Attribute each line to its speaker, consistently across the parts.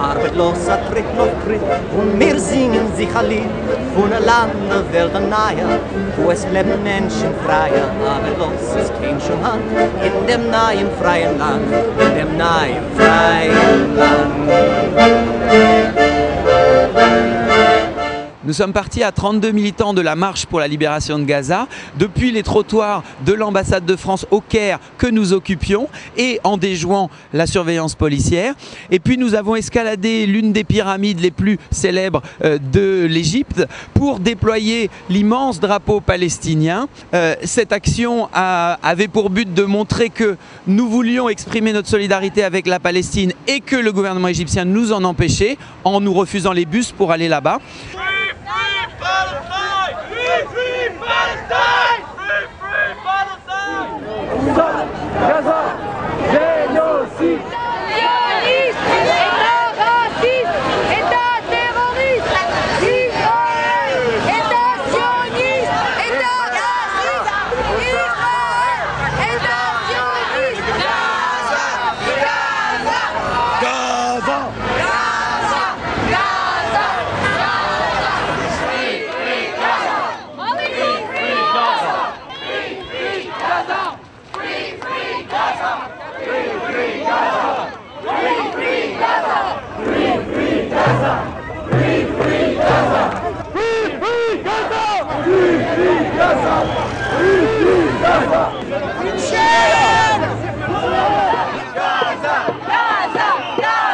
Speaker 1: Arbeitsloser tritt noch Tritt und wir singen sich ein Lied von einem Land, Welt und Nahe, wo es leben Menschen freier. Arbeitslos ist kein Schumhand in dem neuen freien Land, in dem neuen freien Land.
Speaker 2: Nous sommes partis à 32 militants de la marche pour la libération de Gaza, depuis les trottoirs de l'ambassade de France au Caire que nous occupions et en déjouant la surveillance policière. Et puis nous avons escaladé l'une des pyramides les plus célèbres de l'Égypte pour déployer l'immense drapeau palestinien. Cette action avait pour but de montrer que nous voulions exprimer notre solidarité avec la Palestine et que le gouvernement égyptien nous en empêchait en nous refusant les bus pour aller là-bas.
Speaker 3: Gaza, génocide. Sioniste, État raciste, État terroriste, Israël, État sioniste, État raciste, Israël, État sioniste. Gaza, Gaza, Gaza, Gaza, Gaza, Free, free Gaza, free Gaza, free Gaza. Free, free Gaza! Free, free Gaza! Free, free Gaza! Free, free Gaza! Free, free Gaza! Free, free Gaza! Free, free Gaza! Free, free Gaza! Gaza! Gaza!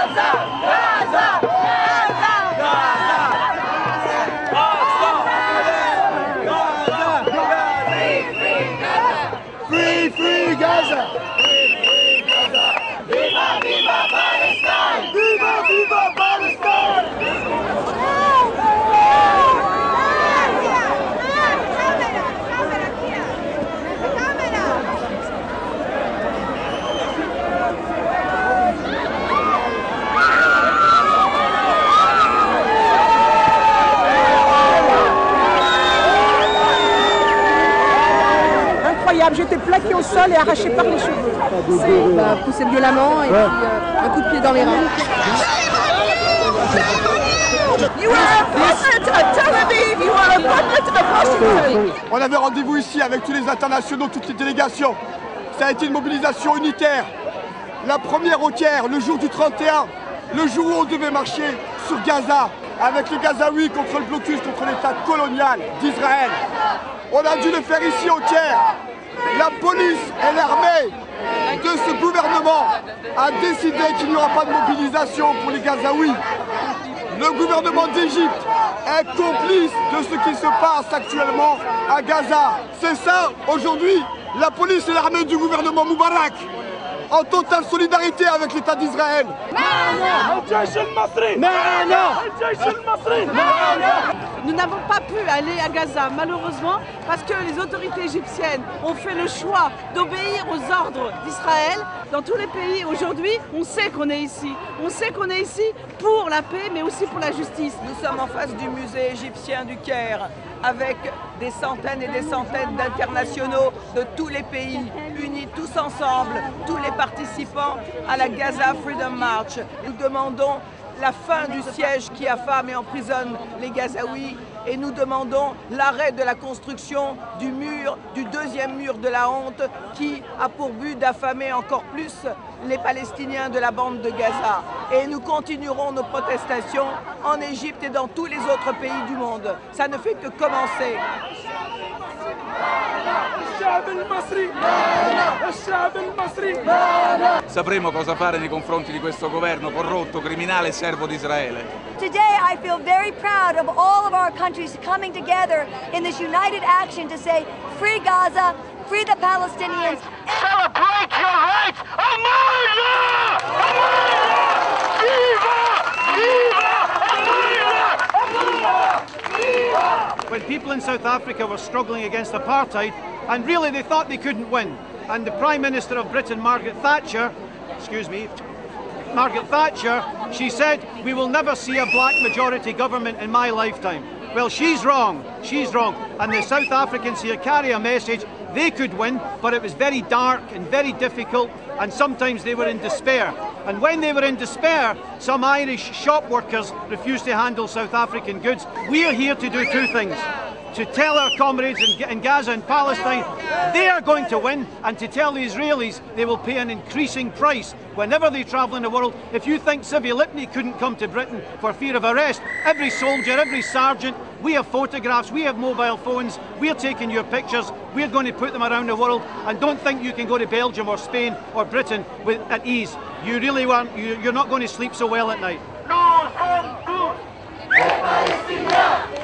Speaker 3: Gaza! Gaza! Free, free Gaza! Free, free Gaza! Viva, viva Palestine! Viva, viva Palestine!
Speaker 4: J'étais plaqué au sol et arraché par les cheveux. C'est poussé violemment et puis un coup de pied dans les reins.
Speaker 5: On avait rendez-vous ici avec tous les internationaux, toutes les délégations. Ça a été une mobilisation unitaire. La première au Caire, le jour du 31, le jour où on devait marcher sur Gaza, avec les Gazaouis contre le blocus, contre l'État colonial d'Israël. On a dû le faire ici au Caire. La police et l'armée de ce gouvernement a décidé qu'il n'y aura pas de mobilisation pour les Gazaouis. Le gouvernement d'Égypte est complice de ce qui se passe actuellement à Gaza. C'est ça, aujourd'hui, la police et l'armée du gouvernement Moubarak, en totale solidarité avec l'État d'Israël.
Speaker 4: Nous n'avons pas pu aller à Gaza, malheureusement, parce que les autorités égyptiennes ont fait le choix d'obéir aux ordres d'Israël. Dans tous les pays, aujourd'hui, on sait qu'on est ici. On sait qu'on est ici pour la paix, mais aussi pour la justice.
Speaker 6: Nous sommes en face du musée égyptien du Caire, avec des centaines et des centaines d'internationaux de tous les pays, unis tous ensemble, tous les participants à la Gaza Freedom March. Nous demandons la fin du siège qui affame et emprisonne les Gazaouis et nous demandons l'arrêt de la construction du mur, du deuxième mur de la honte qui a pour but d'affamer encore plus les Palestiniens de la bande de Gaza. Et nous continuerons nos protestations en Égypte et dans tous les autres pays du monde. Ça ne fait que commencer.
Speaker 7: Sapremo cosa fare nei confronti di questo governo corrotto, criminale e servo di Israele.
Speaker 8: Today I feel very proud of all of our countries coming together in this united action to say free Gaza, free the Palestinians.
Speaker 3: Celebrate your rights! Amelia! Viva! Viva! Viva!
Speaker 9: When people in South Africa were struggling against apartheid, and really they thought they couldn't win, and the Prime Minister of Britain, Margaret Thatcher, she said, "We will never see a black majority government in my lifetime." Well, she's wrong, and the South Africans here carry a message. They could win, but it was very dark and very difficult, and sometimes they were in despair. And when they were in despair, some Irish shop workers refused to handle South African goods. We are here to do two things. To tell our comrades in Gaza and Palestine they are going to win, and to tell the Israelis they will pay an increasing price whenever they travel in the world. If you think Sivy Lipney couldn't come to Britain for fear of arrest, every soldier, every sergeant, we have photographs, we have mobile phones, we're taking your pictures, we're going to put them around the world, and don't think you can go to Belgium or Spain or Britain at ease. You really aren't, you're not going to sleep so well at night.
Speaker 3: Nous sommes tous des Palestiniens.